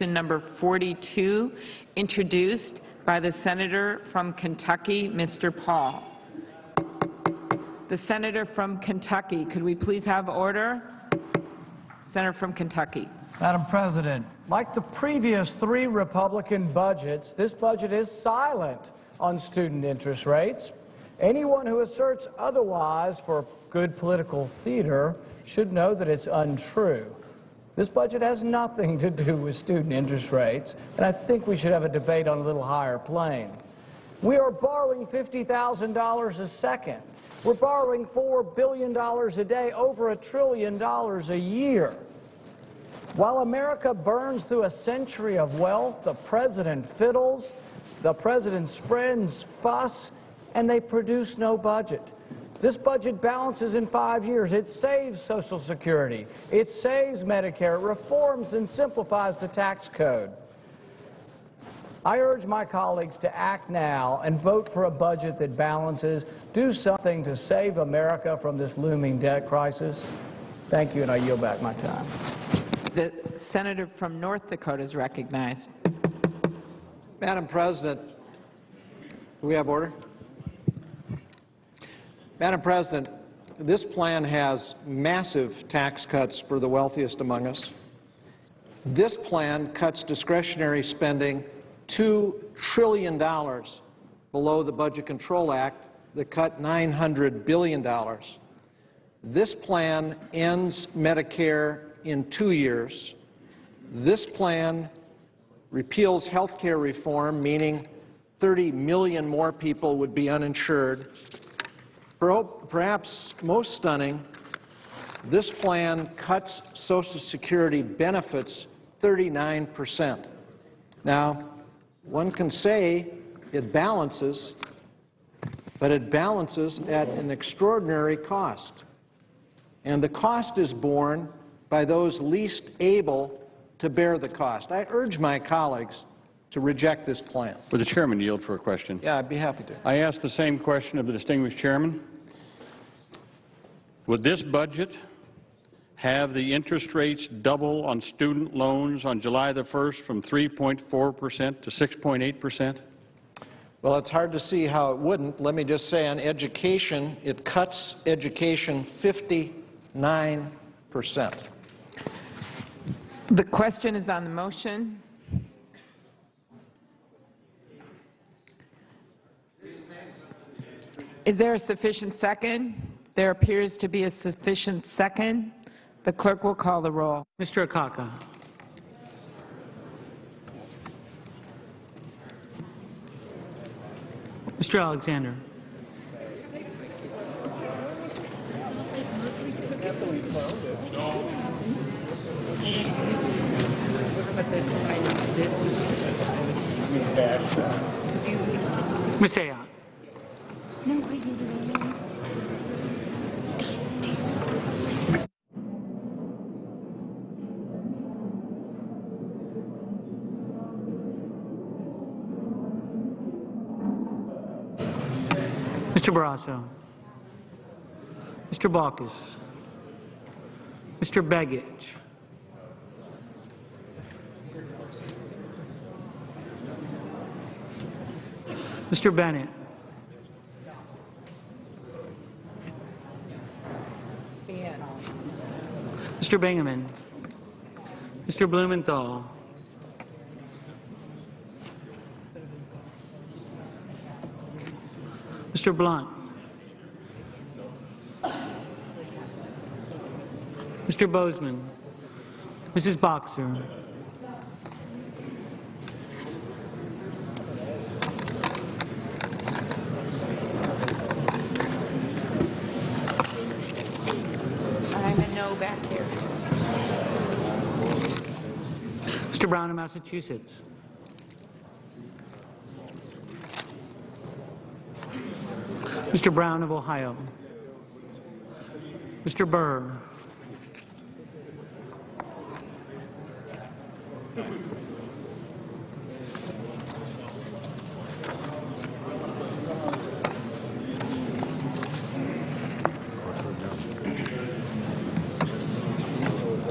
Number 42, introduced by the Senator from Kentucky, Mr. Paul. The Senator from Kentucky, could we please have order? Senator from Kentucky. Madam President, like the previous three Republican budgets, this budget is silent on student interest rates. Anyone who asserts otherwise for good political theater should know that it's untrue. This budget has nothing to do with student interest rates, and I think we should have a debate on a little higher plane. We are borrowing $50,000 a second. We're borrowing $4 billion a day, over $1 trillion a year. While America burns through a century of wealth, the president fiddles, the president's friends fuss, and they produce no budget. This budget balances in 5 years. It saves Social Security. It saves Medicare. It reforms and simplifies the tax code. I urge my colleagues to act now and vote for a budget that balances. Do something to save America from this looming debt crisis. Thank you, and I yield back my time. The Senator from North Dakota is recognized. Madam President, do we have order? Madam President, this plan has massive tax cuts for the wealthiest among us. This plan cuts discretionary spending $2 trillion below the Budget Control Act that cut $900 billion. This plan ends Medicare in 2 years. This plan repeals health care reform, meaning 30 million more people would be uninsured. Perhaps most stunning, this plan cuts Social Security benefits 39%. Now, one can say it balances, but it balances at an extraordinary cost. And the cost is borne by those least able to bear the cost. I urge my colleagues to reject this plan. Would the chairman yield for a question? Yeah, I'd be happy to. I ask the same question of the distinguished chairman. Would this budget have the interest rates double on student loans on July the 1st from 3.4% to 6.8%? Well, it's hard to see how it wouldn't. Let me just say on education, it cuts education 59%. The question is on the motion. Is there a sufficient second? There appears to be a sufficient second. The clerk will call the roll. Mr. Akaka. Mr. Alexander. Ms. Ayotte. Mr. Barrasso. Mr. Baucus. Mr. Begich. Mr. Bennett. Mr. Bingaman. Mr. Blumenthal. Mr. Blunt. Mr. Bozeman. Mrs. Boxer. I'm a no back here. Mr. Brown of Massachusetts. Mr. Brown of Ohio. Mr. Burr.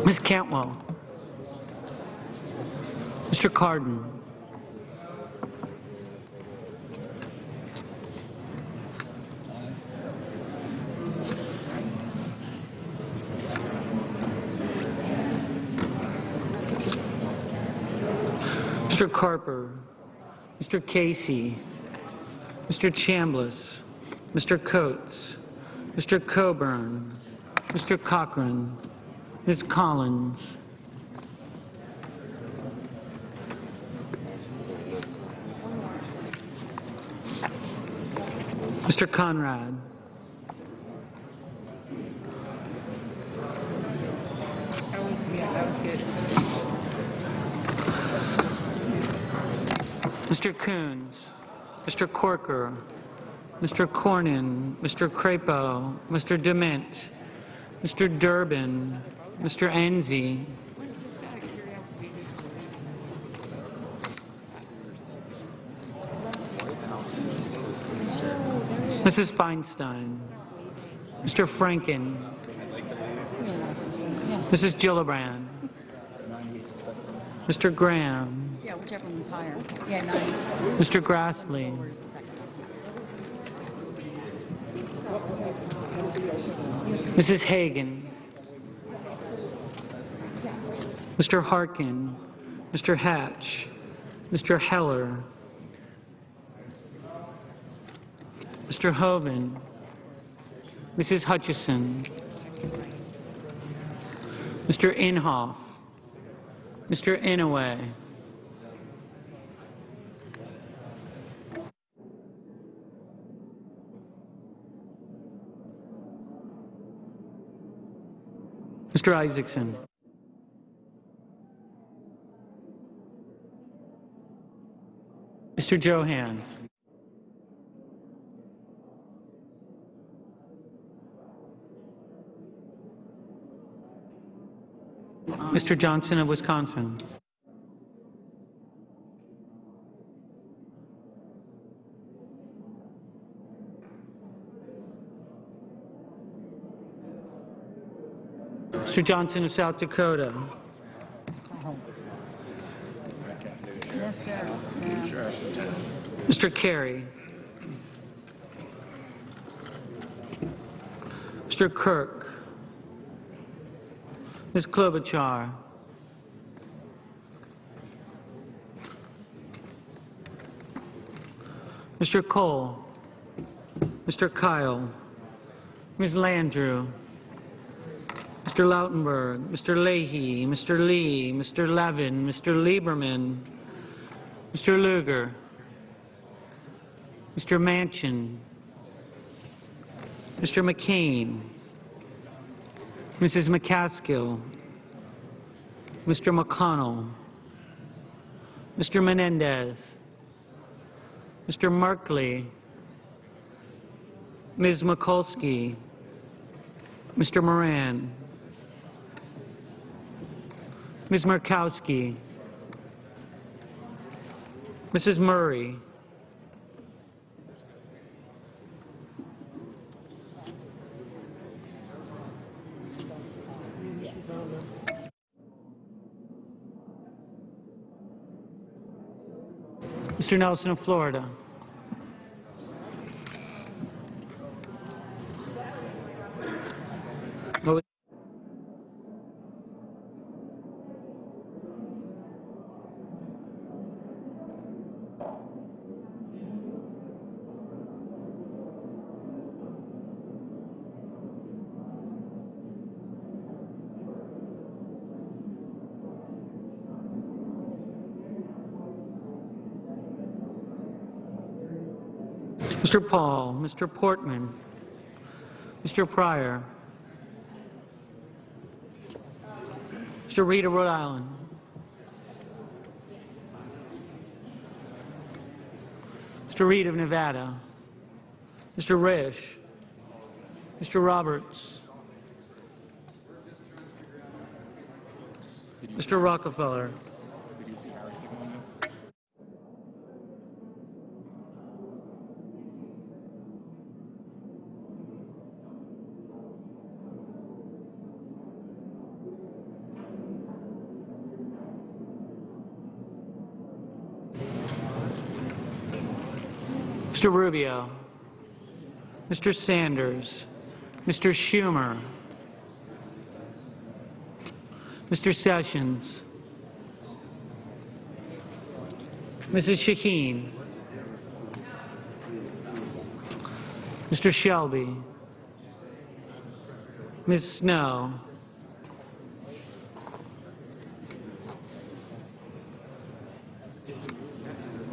Ms. Cantwell. Mr. Cardin. Mr. Carper, Mr. Casey, Mr. Chambliss, Mr. Coates, Mr. Coburn, Mr. Cochran, Ms. Collins, Mr. Conrad, Mr. Coons, Mr. Corker, Mr. Cornyn, Mr. Crapo, Mr. DeMint, Mr. Durbin, Mr. Enzi, Mrs. Feinstein, Mr. Franken, Mrs. Gillibrand, Mr. Graham, Yeah, whichever one's higher. Yeah, 90. Mr. Grassley, Mrs. Hagan, Mr. Harkin, Mr. Hatch, Mr. Heller, Mr. Hoven, Mrs. Hutchison, Mr. Inhofe, Mr. Inouye, Mr. Isaacson, Mr. Johans, Mr. Johnson of Wisconsin, Mr. Johnson of South Dakota, Yes, sir. Yeah. Mr. Carey, Mr. Kirk, Ms. Klobuchar, Mr. Cole, Mr. Kyle, Ms. Landrieu, Mr. Lautenberg, Mr. Leahy, Mr. Lee, Mr. Levin, Mr. Lieberman, Mr. Lugar, Mr. Manchin, Mr. McCain, Mrs. McCaskill, Mr. McConnell, Mr. Menendez, Mr. Markley, Ms. Mikulski, Mr. Moran, Ms. Murkowski, Mrs. Murray, Mr. Nelson of Florida, Mr. Paul, Mr. Portman, Mr. Pryor, Mr. Reed of Rhode Island, Mr. Reed of Nevada, Mr. Risch, Mr. Roberts, Mr. Rockefeller, Mr. Rubio, Mr. Sanders, Mr. Schumer, Mr. Sessions, Mrs. Shaheen, Mr. Shelby, Ms. Snow,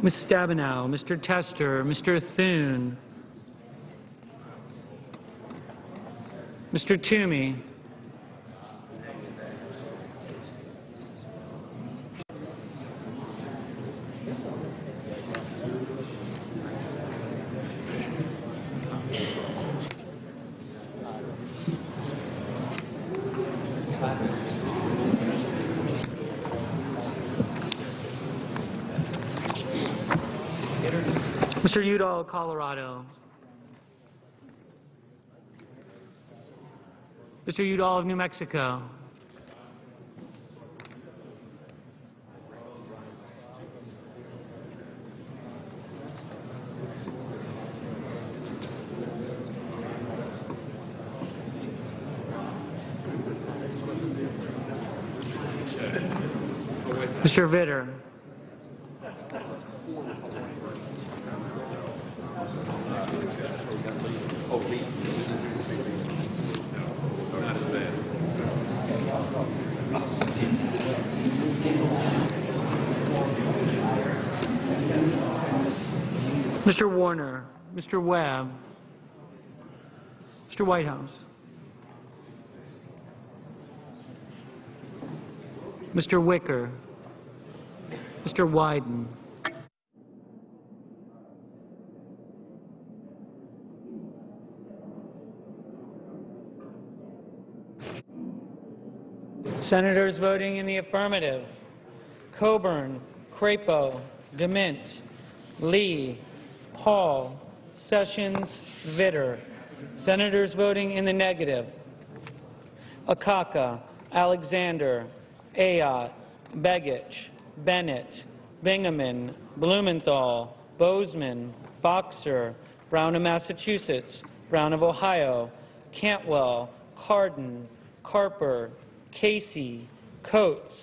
Ms. Stabenow, Mr. Tester, Mr. Thune, Mr. Toomey, Mr. Udall, Colorado. Mr. Udall of New Mexico. Mr. Vitter. Mr. Warner, Mr. Webb, Mr. Whitehouse, Mr. Wicker, Mr. Wyden, Senators voting in the affirmative: Coburn, Crapo, DeMint, Lee, Paul, Sessions, Vitter. Senators voting in the negative: Akaka, Alexander, Ayotte, Begich, Bennett, Bingaman, Blumenthal, Bozeman, Boxer, Brown of Massachusetts, Brown of Ohio, Cantwell, Cardin, Carper, Casey, Coates,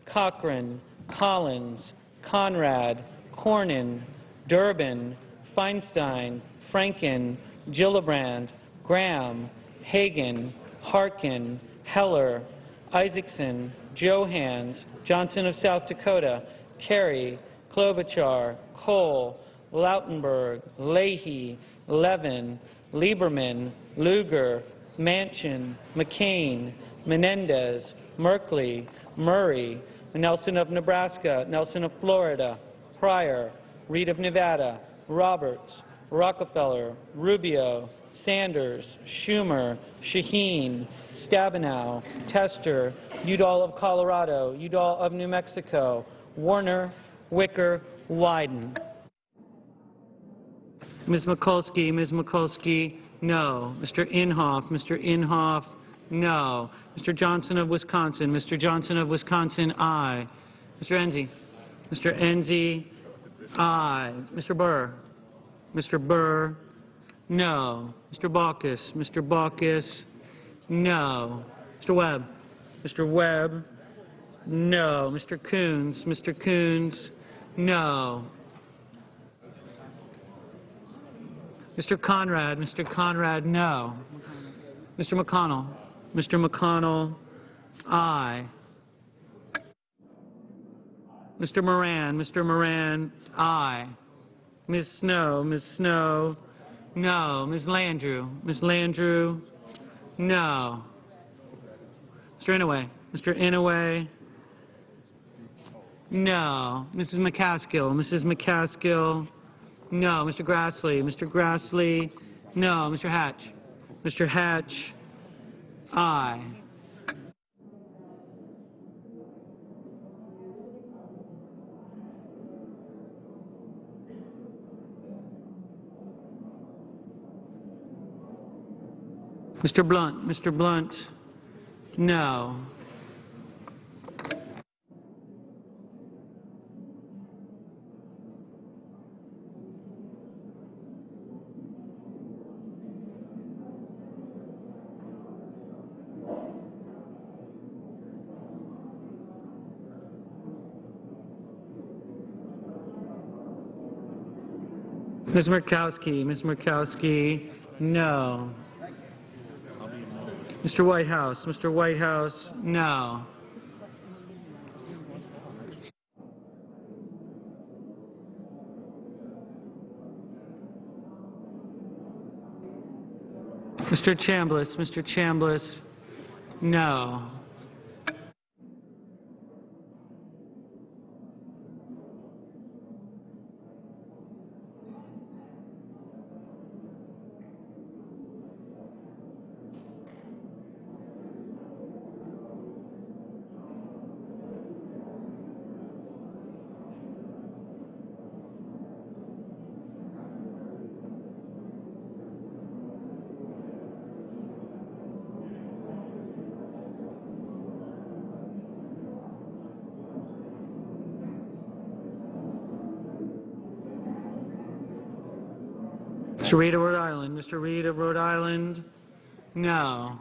Cochran, Collins, Conrad, Cornyn, Durbin, Feinstein, Franken, Gillibrand, Graham, Hagan, Harkin, Heller, Isaacson, Johans, Johnson of South Dakota, Kerry, Klobuchar, Cole, Lautenberg, Leahy, Levin, Lieberman, Lugar, Manchin, McCain, Menendez, Merkley, Murray, Nelson of Nebraska, Nelson of Florida, Pryor, Reed of Nevada, Roberts, Rockefeller, Rubio, Sanders, Schumer, Shaheen, Stabenow, Tester, Udall of Colorado, Udall of New Mexico, Warner, Wicker, Wyden. Ms. Mikulski, no. Mr. Inhofe, no. Mr. Johnson of Wisconsin, aye. Mr. Enzi, aye. Mr. Burr, no. Mr. Baucus, no. Mr. Webb, no. Mr. Coons, no. Mr. Conrad, no. Mr. McConnell, aye. Mr. Moran, aye. Ms. Snow, no. Ms. Landrieu, no. Mr. Inouye, no. Mrs. McCaskill, no. Mr. Grassley, no. Mr. Hatch, aye. Mr. Blunt, no. Ms. Murkowski, no. Mr. Whitehouse, no. Mr. Chambliss, no. Mr. Reed of Rhode Island, no.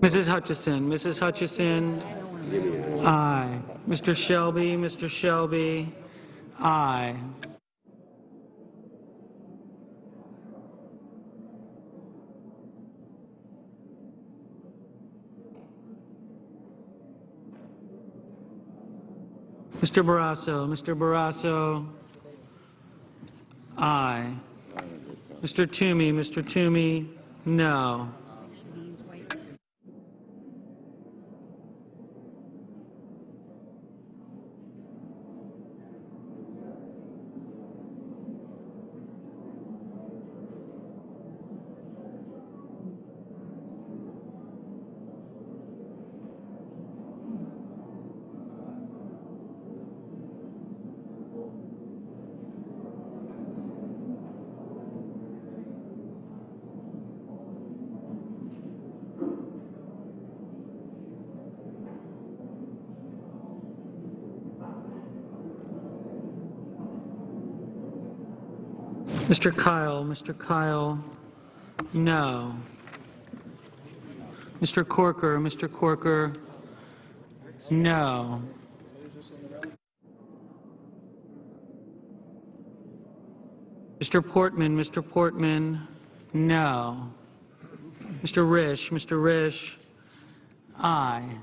Mrs. Hutchison, aye. Mr. Shelby, aye. Mr. Barrasso, aye. Mr. Toomey, no. Mr. Kyle, no. Mr. Corker, no. Mr. Portman, no. Mr. Risch, aye.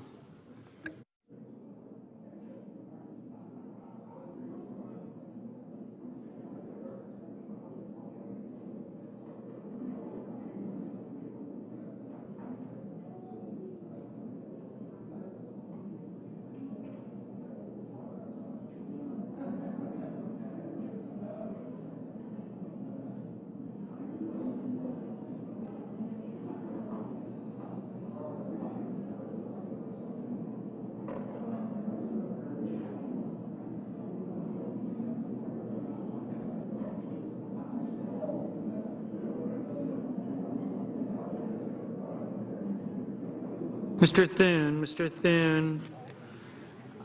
Mr. Thune,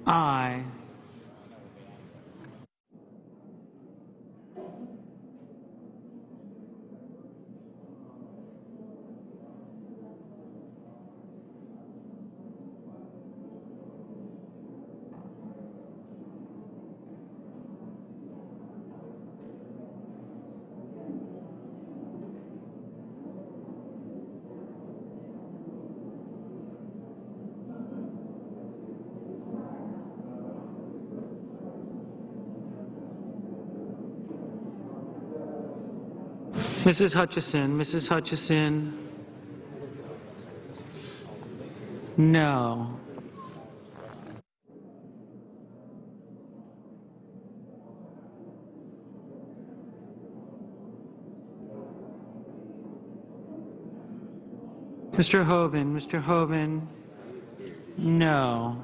aye. Mrs. Hutchison, no. Mr. Hoven. Mr. Hoven, no.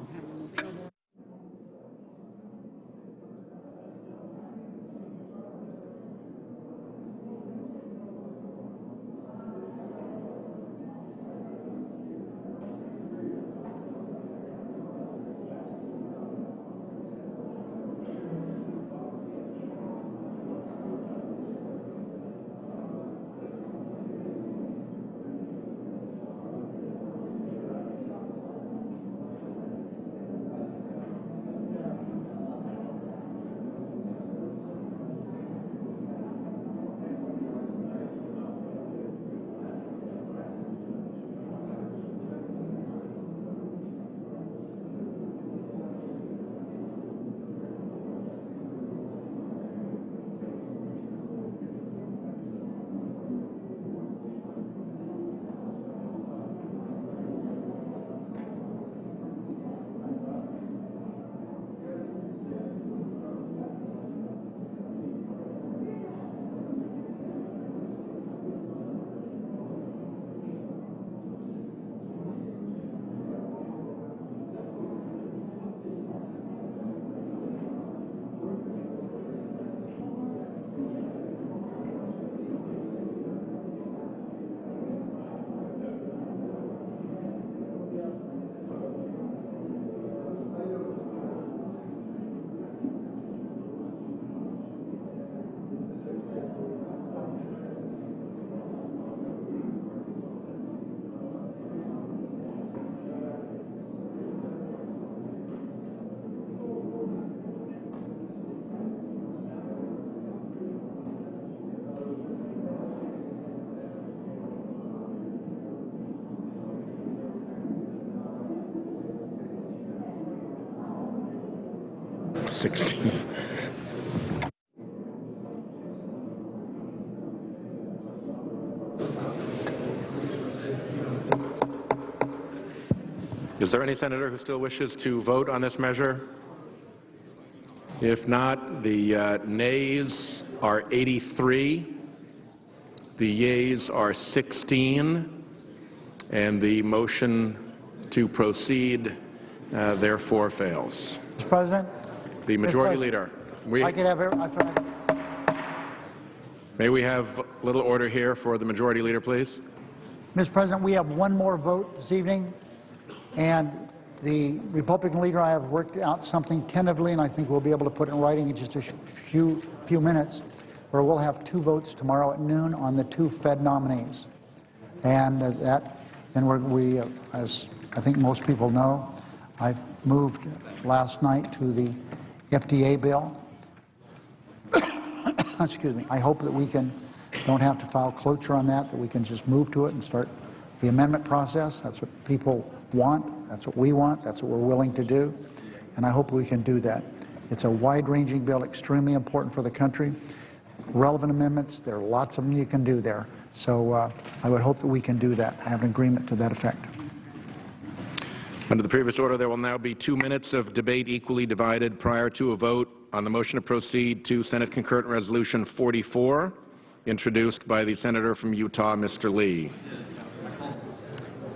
Is there any senator who still wishes to vote on this measure? If not, the nays are 83, the yeas are 16, and the motion to proceed therefore fails. Mr. President? The Majority Leader. I could have May we have a little order here for the Majority Leader, please? Mr. President, we have one more vote this evening, and the Republican leader and I have worked out something tentatively, and I think we'll be able to put it in writing in just a few minutes, where we'll have two votes tomorrow at noon on the two Fed nominees. And as I think most people know, I moved last night to the FDA bill. Excuse me. I hope that we don't have to file cloture on that we can just move to it and start the amendment process. That's what people want. That's what we want. That's what we're willing to do. And I hope we can do that. It's a wide-ranging bill, extremely important for the country. Relevant amendments, there are lots of them you can do there. So I would hope that we can do that. I have an agreement to that effect. Under the previous order, there will now be 2 minutes of debate equally divided prior to a vote on the motion to proceed to Senate Concurrent Resolution 44, introduced by the Senator from Utah, Mr. Lee.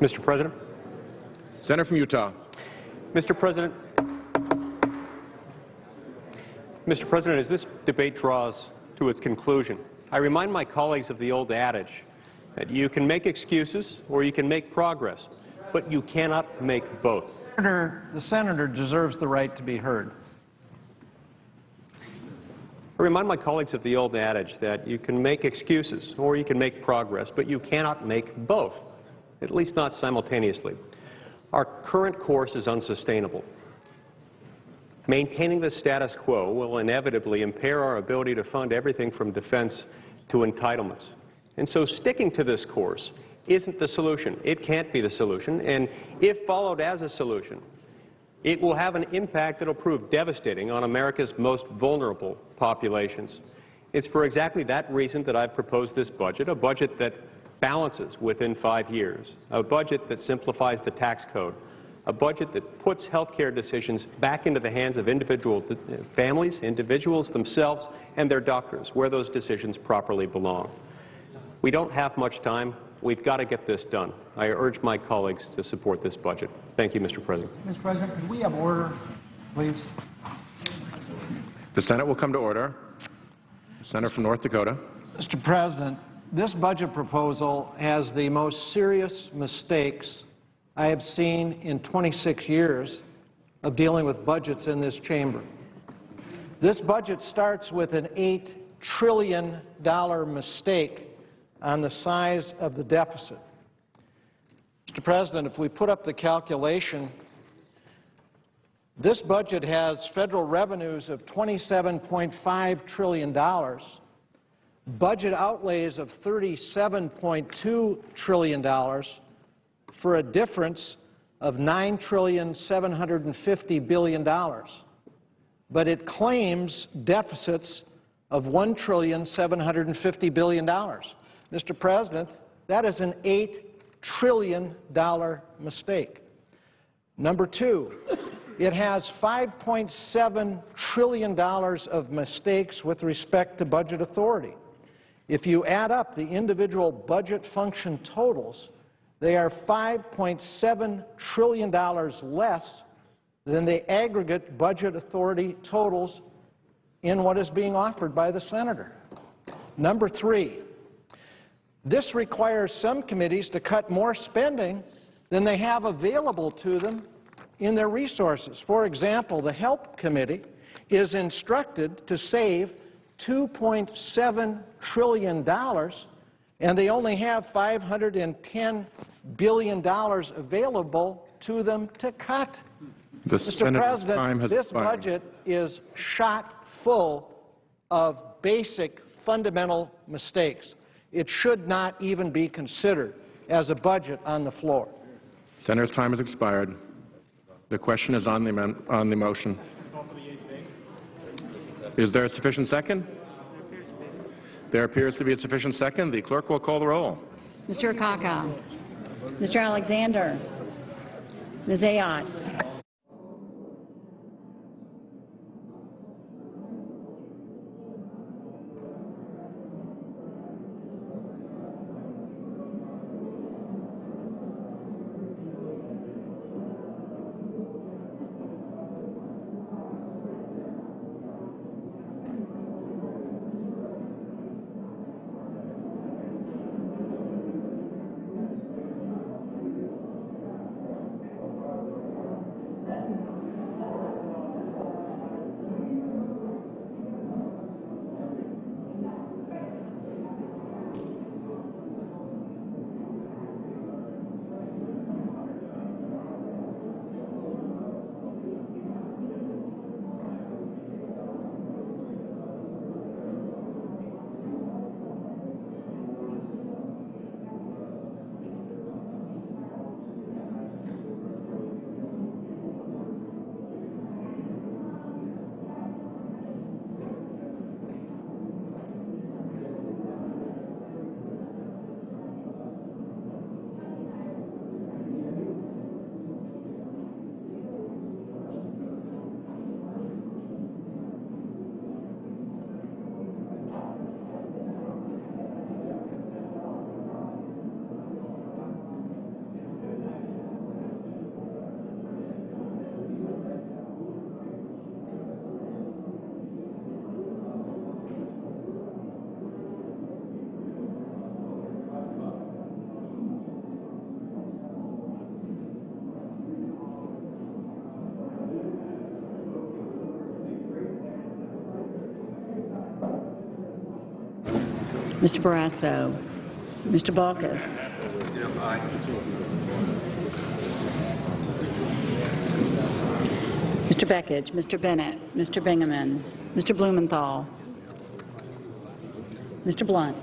Mr. President. Senator from Utah. Mr. President, as this debate draws to its conclusion, I remind my colleagues of the old adage that you can make excuses or you can make progress, but you cannot make both. The senator deserves the right to be heard. I remind my colleagues of the old adage that you can make excuses or you can make progress, but you cannot make both, at least not simultaneously. Our current course is unsustainable. Maintaining the status quo will inevitably impair our ability to fund everything from defense to entitlements. And so sticking to this course isn't the solution. It can't be the solution. And if followed as a solution, it will have an impact that will prove devastating on America's most vulnerable populations. It's for exactly that reason that I've proposed this budget, a budget that balances within 5 years, a budget that simplifies the tax code, a budget that puts health care decisions back into the hands of individual families, individuals themselves, and their doctors, where those decisions properly belong. We don't have much time. We've got to get this done. I urge my colleagues to support this budget. Thank you, Mr. President. Mr. President, could we have order, please? The Senate will come to order. The Senator from North Dakota. Mr. President, this budget proposal has the most serious mistakes I have seen in 26 years of dealing with budgets in this chamber. This budget starts with an $8 trillion mistake on the size of the deficit. Mr. President, if we put up the calculation, this budget has federal revenues of $27.5 trillion, budget outlays of $37.2 trillion, for a difference of $9.75 billion. But it claims deficits of $1.75 billion. Mr. President, that is an $8 trillion mistake. Number two, it has $5.7 trillion of mistakes with respect to budget authority. If you add up the individual budget function totals, they are $5.7 trillion less than the aggregate budget authority totals in what is being offered by the senator. Number three, this requires some committees to cut more spending than they have available to them in their resources. For example, the Help Committee is instructed to save $2.7 trillion, and they only have $510 billion available to them to cut. Mr. President, this budget is shot full of basic fundamental mistakes. It should not even be considered as a budget on the floor. Senator's time has expired. The question is on the motion. Is there a sufficient second? There appears to be a sufficient second. The clerk will call the roll. Mr. Akaka. Mr. Alexander. Ms. Ayotte. Mr. Barrasso. Mr. Balkas. Mr. Beckidge. Mr. Bennett. Mr. Bingaman. Mr. Blumenthal. Mr. Blunt.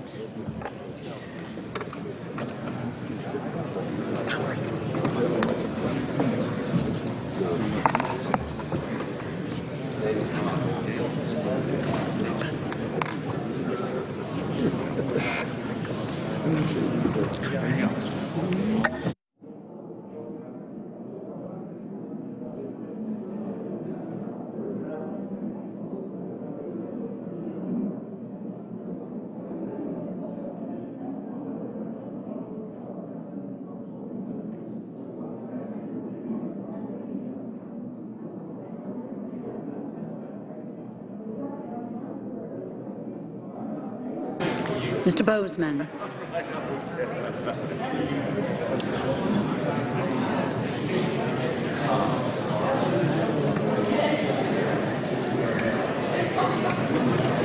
Mr. Bozeman.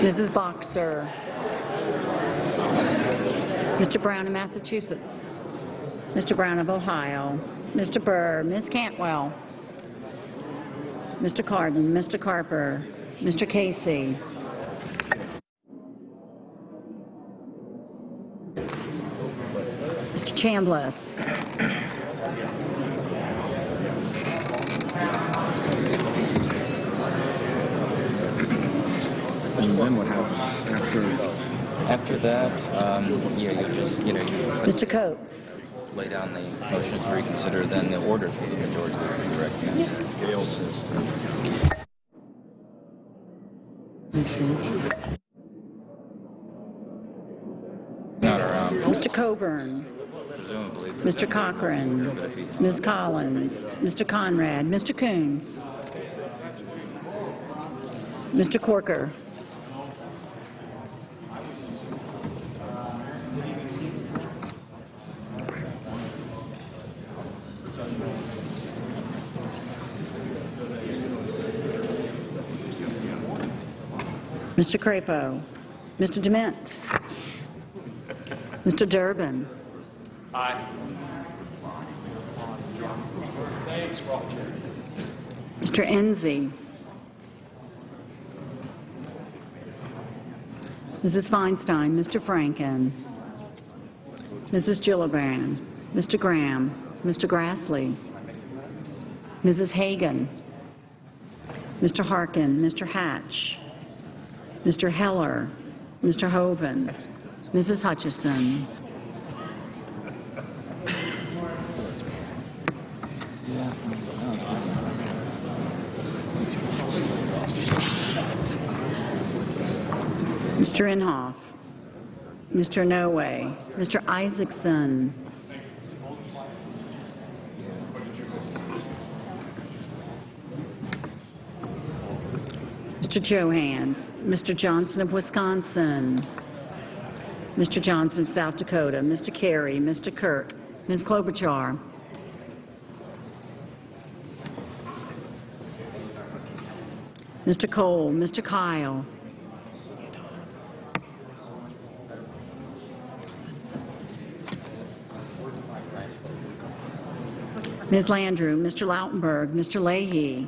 Mrs. Boxer. Mr. Brown of Massachusetts. Mr. Brown of Ohio. Mr. Burr. Ms. Cantwell. Mr. Cardin. Mr. Carper. Mr. Casey. Mr. Chambliss. And then what happens after that? You'll just, Mr. Coates. lay down the motion to reconsider, then the order for the majority leader to recommend. Gail says. Not around. Mr. Coburn. Presumably. Mr. Cochran. Ms. Collins. Mr. Conrad. Mr. Coons. Mr. Corker. Mr. Crapo. Mr. DeMint. Mr. Durbin. Aye. Mr. Enzi. Mrs. Feinstein. Mr. Franken. Mrs. Gillibrand. Mr. Graham. Mr. Grassley. Mrs. Hagan. Mr. Harkin. Mr. Hatch. Mr. Heller. Mr. Hoven. Mrs. Hutchison. Mr. Inhofe. Mr. Noe. Mr. Isaacson. Mr. Johans. Mr. Johnson of Wisconsin. Mr. Johnson of South Dakota. Mr. Carey. Mr. Kirk. Ms. Klobuchar. Mr. Cole. Mr. Kyle. Ms. Landrieu. Mr. Lautenberg. Mr. Leahy.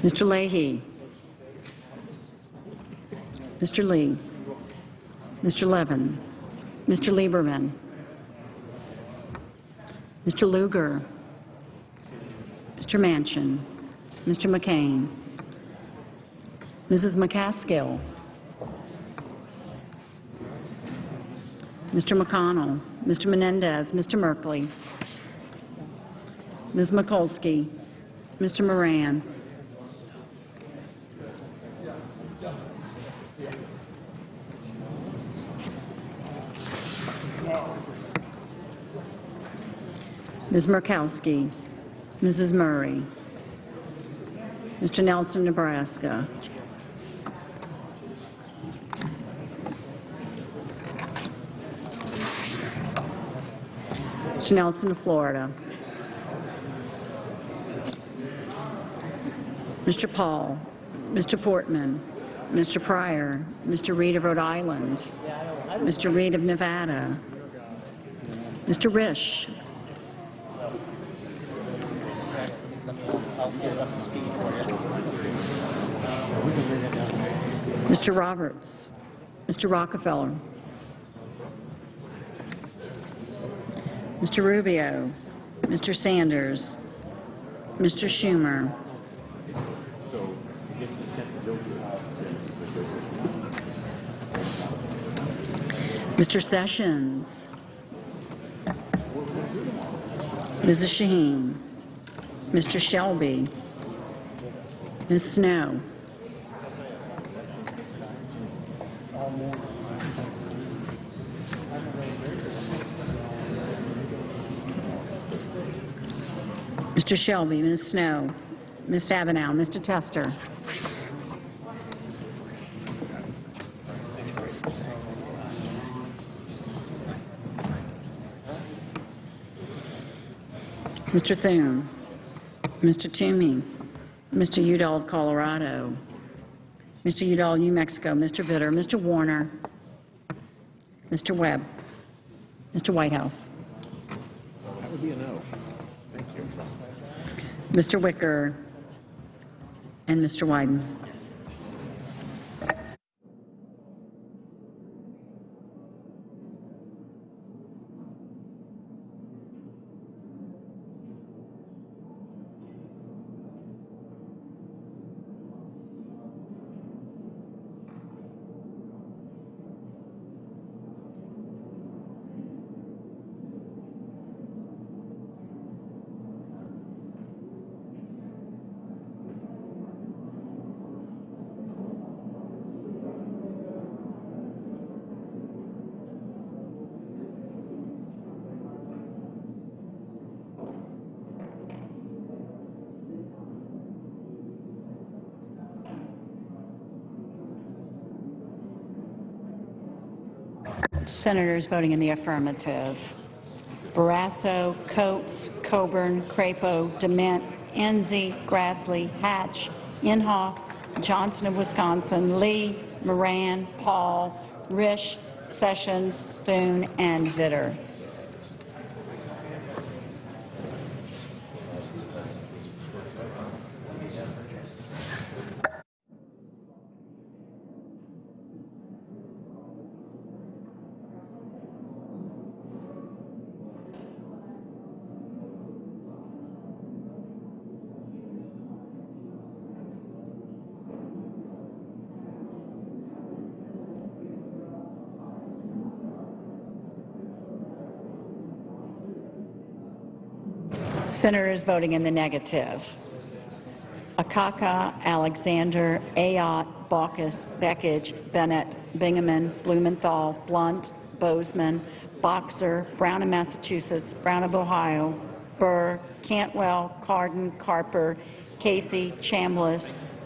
Mr. Leahy. Mr. Lee. Mr. Levin. Mr. Lieberman. Mr. Lugar. Mr. Manchin. Mr. McCain. Mrs. McCaskill. Mr. McConnell. Mr. Menendez. Mr. Merkley. Ms. Mikulski. Mr. Moran. Ms. Murkowski. Mrs. Murray. Mr. Nelson, Nebraska. Mr. Nelson of Florida. Mr. Paul. Mr. Portman. Mr. Pryor. Mr. Reed of Rhode Island. Mr. Reed of Nevada. Mr. Risch. Mr. Roberts. Mr. Rockefeller. Mr. Rubio. Mr. Sanders. Mr. Schumer. Mr. Sessions. Mrs. Shaheen. Mr. Shelby. Ms. Snow. Mr. Shelby, Ms. Snow, Ms. Stabenow, Mr. Tester. Mr. Thune, Mr. Toomey, Mr. Udall of Colorado, Mr. Udall, New Mexico, Mr. Vitter, Mr. Warner, Mr. Webb, Mr. Whitehouse. That would be a no. Thank you. Mr. Wicker, and Mr. Wyden. Senators voting in the affirmative: Barrasso, Coates, Coburn, Crapo, DeMint, Enzi, Grassley, Hatch, Inhofe, Johnson of Wisconsin, Lee, Moran, Paul, Risch, Sessions, Thune, and Vitter. Senators voting in the negative: Akaka, Alexander, Ayotte, Baucus, Bekich, Bennett, Bingaman, Blumenthal, Blunt, Bozeman, Boxer, Brown of Massachusetts, Brown of Ohio, Burr, Cantwell, Cardin, Carper, Casey, Chambliss,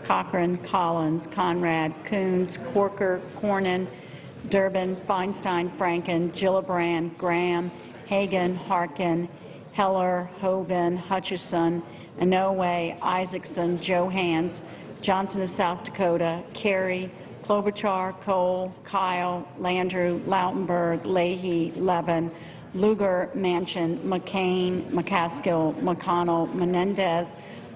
Cochran, Collins, Conrad, Coons, Corker, Cornyn, Durbin, Feinstein, Franken, Gillibrand, Graham, Hagan, Harkin, Heller, Hoban, Hutchison, Inouye, Isaacson, Johans, Johnson of South Dakota, Kerry, Klobuchar, Cole, Kyle, Landrieu, Lautenberg, Leahy, Levin, Lugar, Manchin, McCain, McCaskill, McConnell, Menendez,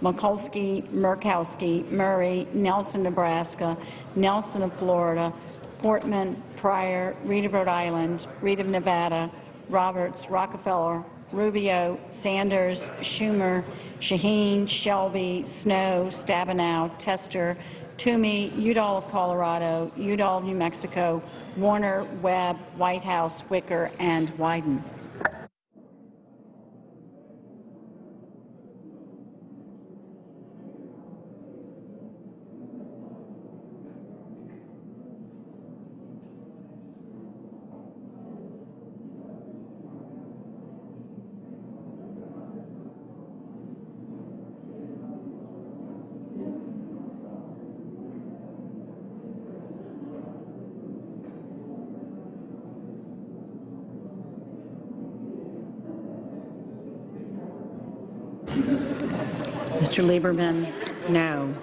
Mikulski, Murkowski, Murray, Nelson, Nebraska, Nelson of Florida, Portman, Pryor, Reed of Rhode Island, Reed of Nevada, Roberts, Rockefeller, Rubio, Sanders, Schumer, Shaheen, Shelby, Snow, Stabenow, Tester, Toomey, Udall of Colorado, Udall of New Mexico, Warner, Webb, Whitehouse, Wicker, and Wyden. Mr. Lieberman, no.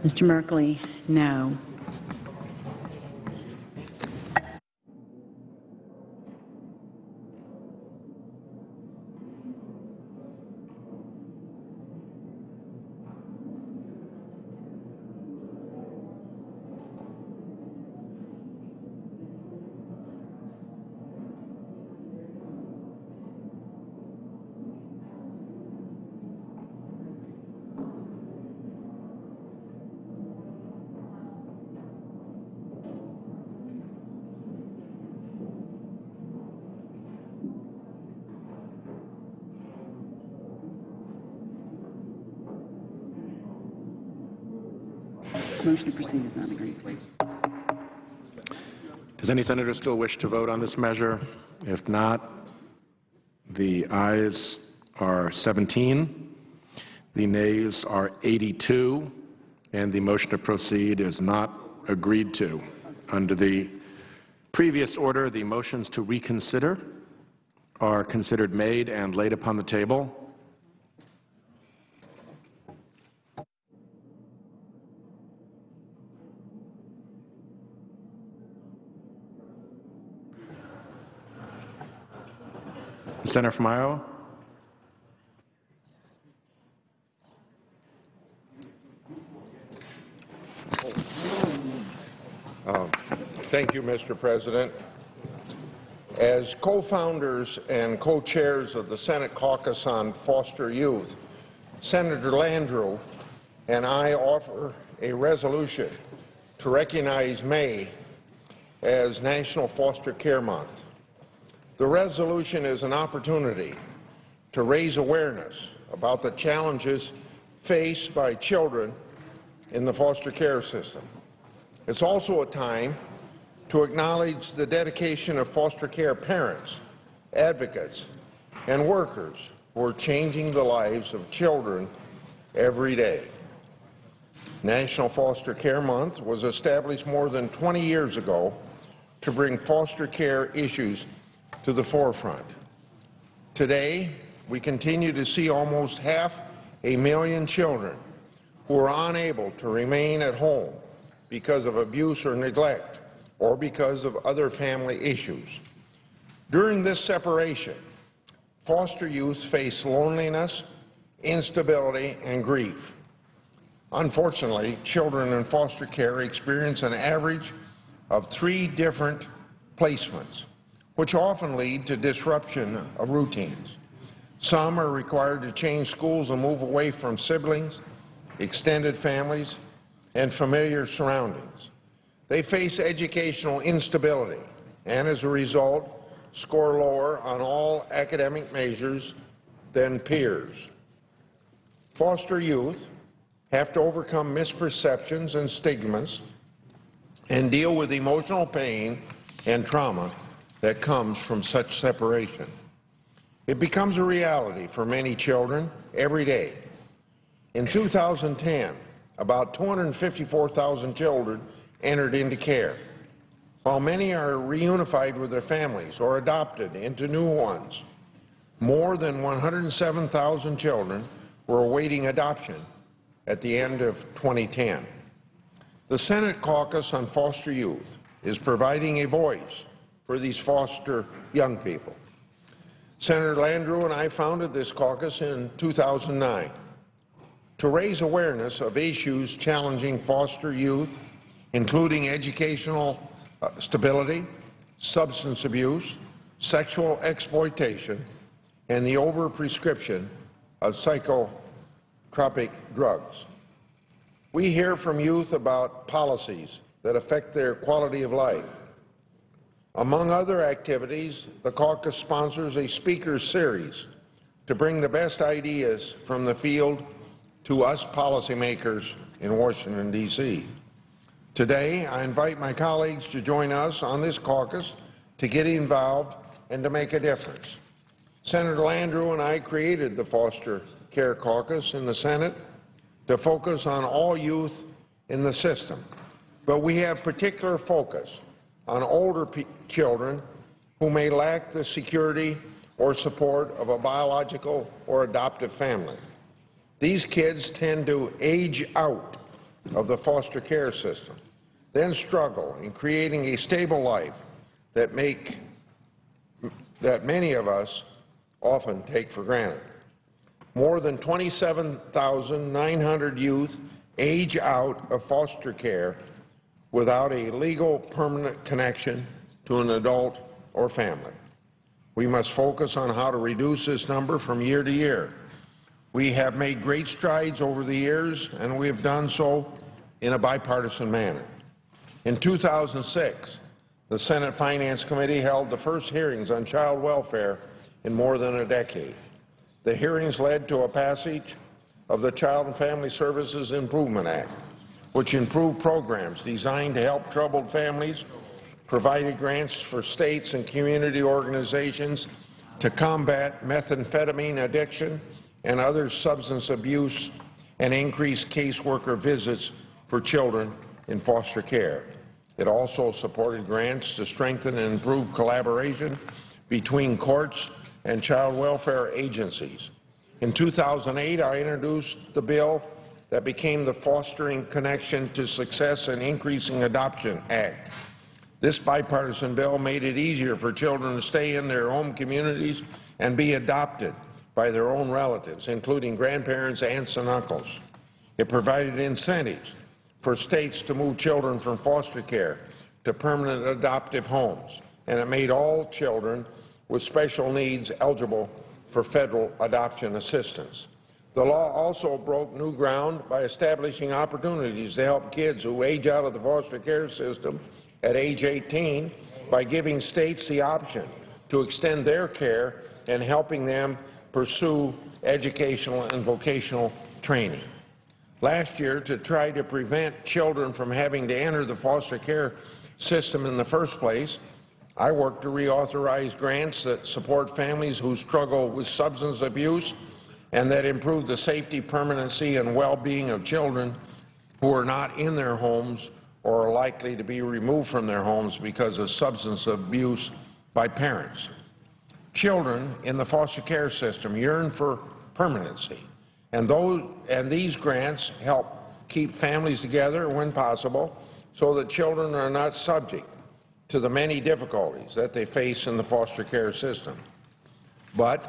Mr. Merkley, no. Motion to proceed is not agreed to. Does any senator still wish to vote on this measure? If not, the ayes are 17, the nays are 82, and the motion to proceed is not agreed to. Under the previous order, the motions to reconsider are considered made and laid upon the table. Senator from Iowa. Thank you, Mr. President. As co-founders and co-chairs of the Senate Caucus on Foster Youth, Senator Landrieu and I offer a resolution to recognize May as National Foster Care Month. The resolution is an opportunity to raise awareness about the challenges faced by children in the foster care system. It's also a time to acknowledge the dedication of foster care parents, advocates, and workers who are changing the lives of children every day. National Foster Care Month was established more than 20 years ago to bring foster care issues to the forefront. Today, we continue to see almost 500,000 children who are unable to remain at home because of abuse or neglect or because of other family issues. During this separation, foster youth face loneliness, instability, and grief. Unfortunately, children in foster care experience an average of 3 different placements, which often lead to disruption of routines. Some are required to change schools and move away from siblings, extended families, and familiar surroundings. They face educational instability and, as a result, score lower on all academic measures than peers. Foster youth have to overcome misperceptions and stigmas and deal with emotional pain and trauma that comes from such separation. It becomes a reality for many children every day. In 2010, about 254,000 children entered into care. While many are reunified with their families or adopted into new ones, more than 107,000 children were awaiting adoption at the end of 2010. The Senate Caucus on Foster Youth is providing a voice for these foster young people. Senator Landrieu and I founded this caucus in 2009 to raise awareness of issues challenging foster youth, including educational stability, substance abuse, sexual exploitation, and the overprescription of psychotropic drugs. We hear from youth about policies that affect their quality of life. Among other activities, the caucus sponsors a speaker series to bring the best ideas from the field to us policymakers in Washington, D.C. Today, I invite my colleagues to join us on this caucus to get involved and to make a difference. Senator Landrieu and I created the Foster Care Caucus in the Senate to focus on all youth in the system, but we have particular focus on older children who may lack the security or support of a biological or adoptive family. These kids tend to age out of the foster care system, then struggle in creating a stable life that many of us often take for granted. More than 27,900 youth age out of foster care without a legal permanent connection to an adult or family. We must focus on how to reduce this number from year to year. We have made great strides over the years, and we have done so in a bipartisan manner. In 2006, the Senate Finance Committee held the first hearings on child welfare in more than a decade. The hearings led to a passage of the Child and Family Services Improvement Act, which improved programs designed to help troubled families, provided grants for states and community organizations to combat methamphetamine addiction and other substance abuse, and increased caseworker visits for children in foster care. It also supported grants to strengthen and improve collaboration between courts and child welfare agencies. In 2008, I introduced the bill that became the Fostering Connection to Success and Increasing Adoption Act. This bipartisan bill made it easier for children to stay in their home communities and be adopted by their own relatives, including grandparents, aunts, and uncles. It provided incentives for states to move children from foster care to permanent adoptive homes, and it made all children with special needs eligible for federal adoption assistance. The law also broke new ground by establishing opportunities to help kids who age out of the foster care system at age 18 by giving states the option to extend their care and helping them pursue educational and vocational training. Last year, to try to prevent children from having to enter the foster care system in the first place, I worked to reauthorize grants that support families who struggle with substance abuse and that improve the safety, permanency, and well-being of children who are not in their homes or are likely to be removed from their homes because of substance abuse by parents. Children in the foster care system yearn for permanency, and these grants help keep families together when possible so that children are not subject to the many difficulties that they face in the foster care system. But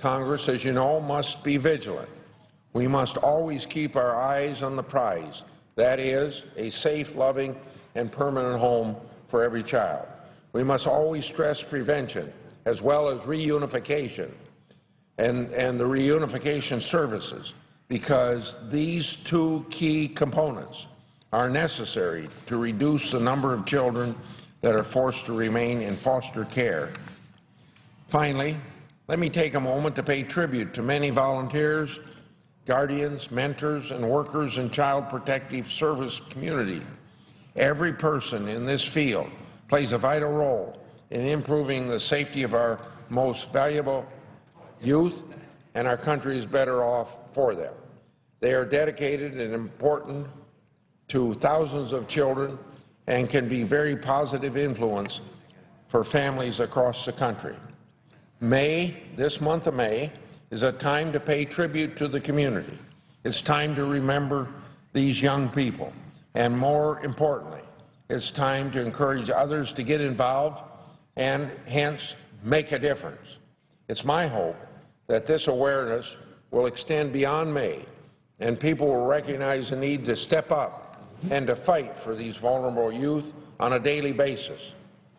Congress, as you know, must be vigilant. We must always keep our eyes on the prize, that is, a safe, loving, and permanent home for every child. We must always stress prevention as well as reunification and the reunification services, because these two key components are necessary to reduce the number of children that are forced to remain in foster care. Finally, let me take a moment to pay tribute to many volunteers, guardians, mentors, and workers in child protective service community. Every person in this field plays a vital role in improving the safety of our most valuable youth, and our country is better off for them. They are dedicated and important to thousands of children and can be very positive influence for families across the country. May, this month of May, is a time to pay tribute to the community. It's time to remember these young people, and more importantly, it's time to encourage others to get involved and hence make a difference. It's my hope that this awareness will extend beyond May, and people will recognize the need to step up and to fight for these vulnerable youth on a daily basis.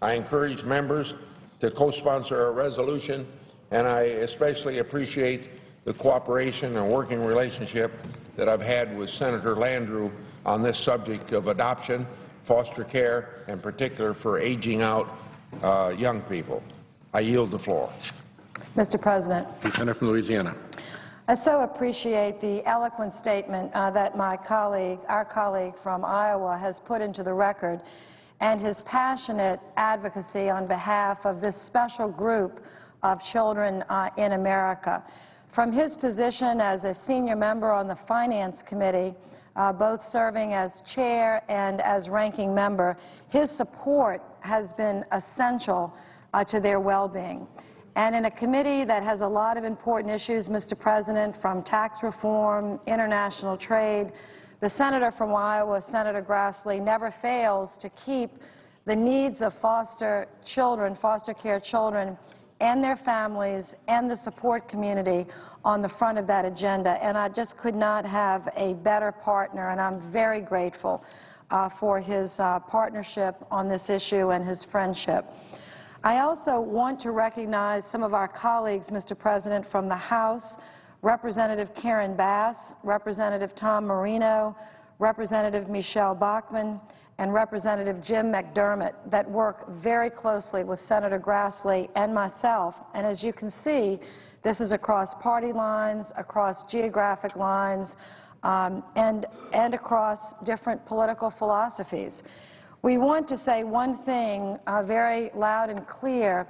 I encourage members to co-sponsor a resolution, and I especially appreciate the cooperation and working relationship that I've had with Senator Landrieu on this subject of adoption, foster care, in particular for aging out young people. I yield the floor. Mr. President. The Senator from Louisiana. I so appreciate the eloquent statement that our colleague from Iowa has put into the record, and his passionate advocacy on behalf of this special group of children in America. From his position as a senior member on the Finance Committee, both serving as chair and as ranking member, his support has been essential to their well-being. And in a committee that has a lot of important issues, Mr. President, from tax reform, international trade, The senator from Iowa, Senator Grassley, never fails to keep the needs of foster children, foster care children, and their families and the support community on the front of that agenda. And I just could not have a better partner, and I'm very grateful for his partnership on this issue and his friendship. I also want to recognize some of our colleagues, Mr. President, from the House, Representative Karen Bass, Representative Tom Marino, Representative Michelle Bachmann, and Representative Jim McDermott, that work very closely with Senator Grassley and myself. And as you can see, this is across party lines, across geographic lines, and across different political philosophies. We want to say one thing very loud and clear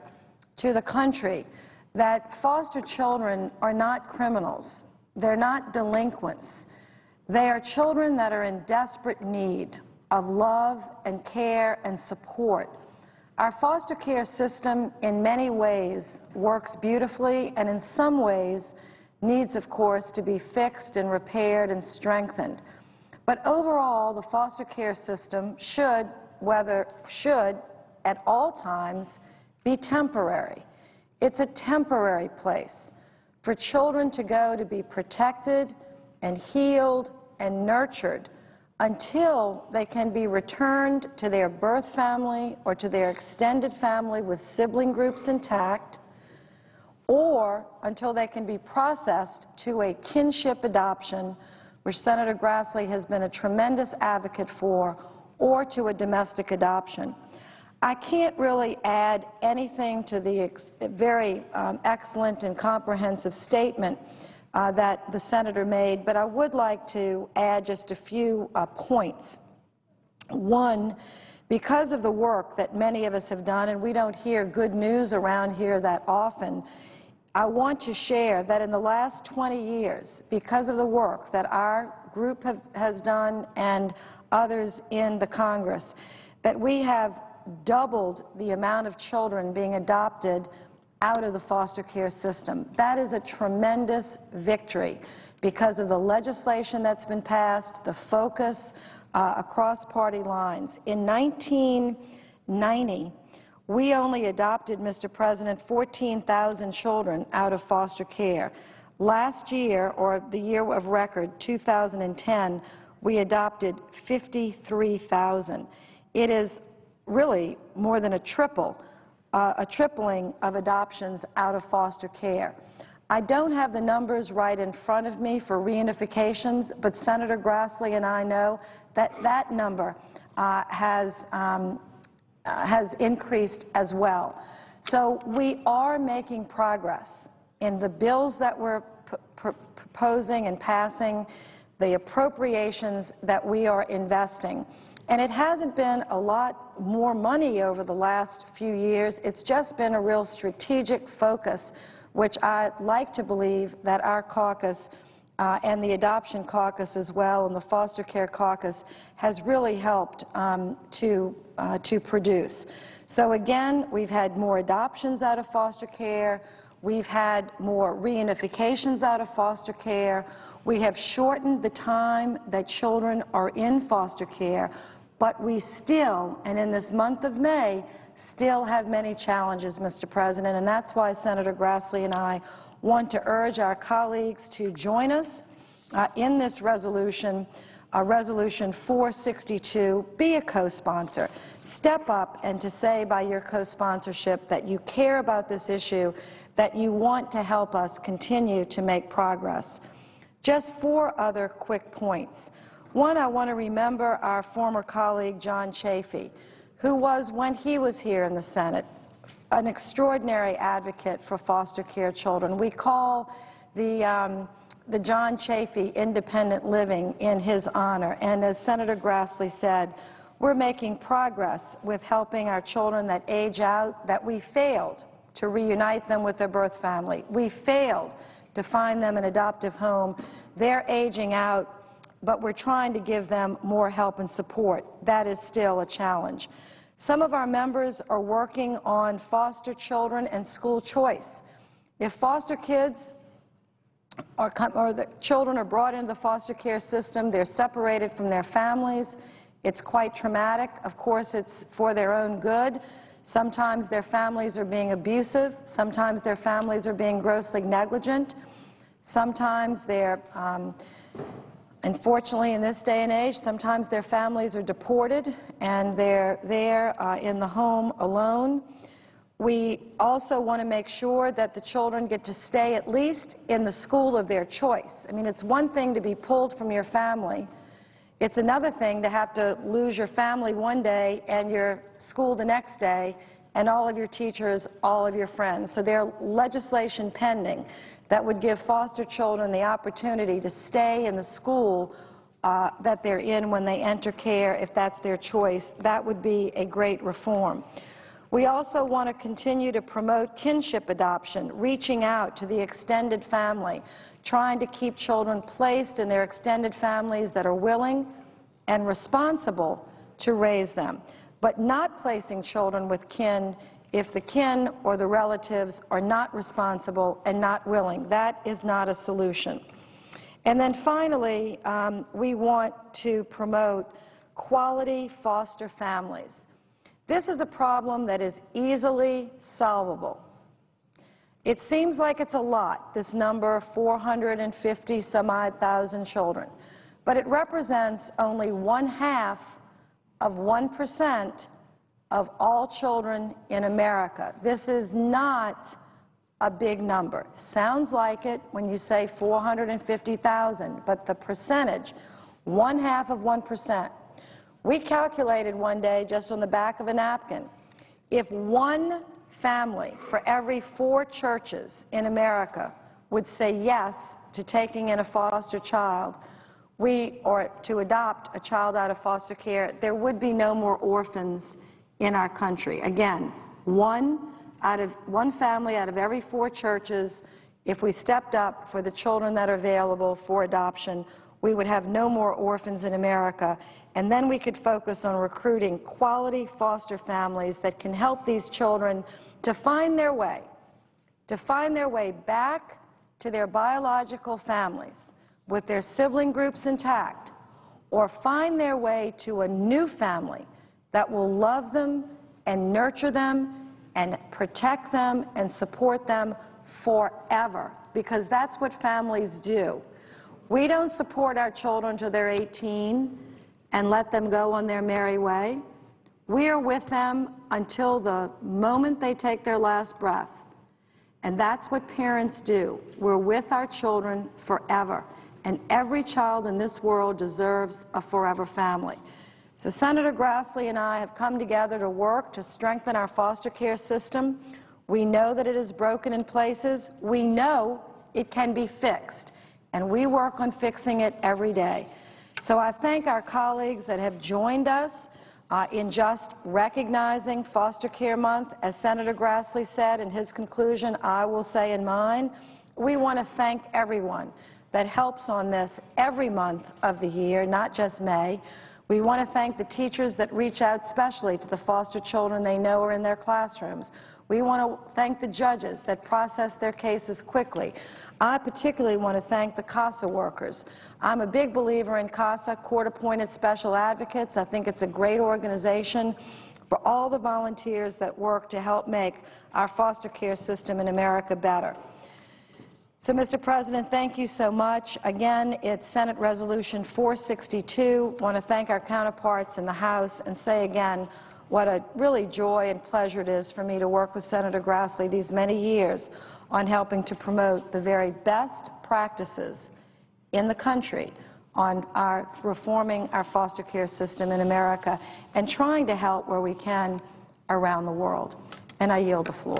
to the country, that foster children are not criminals. They're not delinquents. They are children that are in desperate need of love and care and support. Our foster care system in many ways works beautifully, and in some ways needs, of course, to be fixed and repaired and strengthened. But overall, the foster care system should at all times be temporary. It's a temporary place for children to go to be protected and healed and nurtured until they can be returned to their birth family or to their extended family with sibling groups intact, or until they can be processed to a kinship adoption, which Senator Grassley has been a tremendous advocate for, or to a domestic adoption. I can't really add anything to the very excellent and comprehensive statement that the senator made, but I would like to add just a few points. One, because of the work that many of us have done, and we don't hear good news around here that often, I want to share that in the last 20 years, because of the work that our group has done and others in the Congress, that we have doubled the amount of children being adopted out of the foster care system. That is a tremendous victory because of the legislation that's been passed, the focus across party lines. In 1990, we only adopted, Mr. President, 14,000 children out of foster care. Last year, or the year of record, 2010, we adopted 53,000. It is really more than a tripling of adoptions out of foster care. I don't have the numbers right in front of me for reunifications, but Senator Grassley and I know that that number has increased as well. So we are making progress in the bills that we're proposing and passing, the appropriations that we are investing. And it hasn't been a lot more money over the last few years. It's just been a real strategic focus, which I like to believe that our caucus and the Adoption Caucus as well and the Foster Care Caucus has really helped to produce. So again, we've had more adoptions out of foster care. We've had more reunifications out of foster care. We have shortened the time that children are in foster care, but we still, and in this month of May, still have many challenges, Mr. President, and that's why Senator Grassley and I want to urge our colleagues to join us in this resolution, Resolution 462, be a co-sponsor. Step up and to say by your co-sponsorship that you care about this issue, that you want to help us continue to make progress. Just 4 other quick points. One, I want to remember our former colleague, John Chafee, who was, when he was here in the Senate, an extraordinary advocate for foster care children. We call the John Chafee Independent Living in his honor. And as Senator Grassley said, we're making progress with helping our children that age out, that we failed to reunite them with their birth family. We failed to find them an adoptive home. They're aging out, but we're trying to give them more help and support. That is still a challenge. Some of our members are working on foster children and school choice. If foster kids or the children are brought into the foster care system, they're separated from their families. It's quite traumatic. Of course, it's for their own good. Sometimes their families are being abusive. Sometimes their families are being grossly negligent. Sometimes they're, unfortunately in this day and age, sometimes their families are deported and they're there in the home alone. We also want to make sure that the children get to stay at least in the school of their choice. I mean, it's one thing to be pulled from your family. It's another thing to have to lose your family one day and your school the next day and all of your teachers, all of your friends. So there's legislation pending that would give foster children the opportunity to stay in the school that they're in when they enter care, if that's their choice. That would be a great reform. We also want to continue to promote kinship adoption, reaching out to the extended family, trying to keep children placed in their extended families that are willing and responsible to raise them, but not placing children with kin if the kin or the relatives are not responsible and not willing. That is not a solution. And then finally, we want to promote quality foster families. This is a problem that is easily solvable. It seems like it's a lot, this number, 450-some-odd thousand children, but it represents only 1/2 of 1% of all children in America. This is not a big number. Sounds like it when you say 450,000, but the percentage, 1/2 of 1%. We calculated one day, just on the back of a napkin, if one family for every 4 churches in America would say yes to taking in a foster child, or to adopt a child out of foster care, there would be no more orphans in our country. Again, one family out of every 4 churches, if we stepped up for the children that are available for adoption, we would have no more orphans in America, and then we could focus on recruiting quality foster families that can help these children to find their way back to their biological families with their sibling groups intact, or find their way to a new family that will love them and nurture them and protect them and support them forever, because that's what families do. We don't support our children till they're 18 and let them go on their merry way. We are with them until the moment they take their last breath. And that's what parents do. We're with our children forever. And every child in this world deserves a forever family. So Senator Grassley and I have come together to work to strengthen our foster care system. We know that it is broken in places. We know it can be fixed. And we work on fixing it every day. So I thank our colleagues that have joined us in just recognizing Foster Care Month. As Senator Grassley said in his conclusion, I will say in mine, we want to thank everyone that helps on this every month of the year, not just May. We want to thank the teachers that reach out specially to the foster children they know are in their classrooms. We want to thank the judges that process their cases quickly. I particularly want to thank the CASA workers. I'm a big believer in CASA, Court-Appointed Special Advocates. I think it's a great organization for all the volunteers that work to help make our foster care system in America better. So, Mr. President, thank you so much. Again, it's Senate Resolution 462. I want to thank our counterparts in the House and say again what a really joy and pleasure it is for me to work with Senator Grassley these many years on helping to promote the very best practices in the country on reforming our foster care system in America and trying to help where we can around the world. And I yield the floor.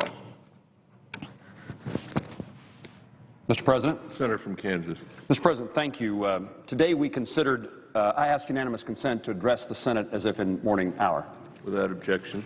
Mr. President. Senator from Kansas. Mr. President, thank you. Today we considered, I asked unanimous consent to address the Senate as if in morning hour. Without objection.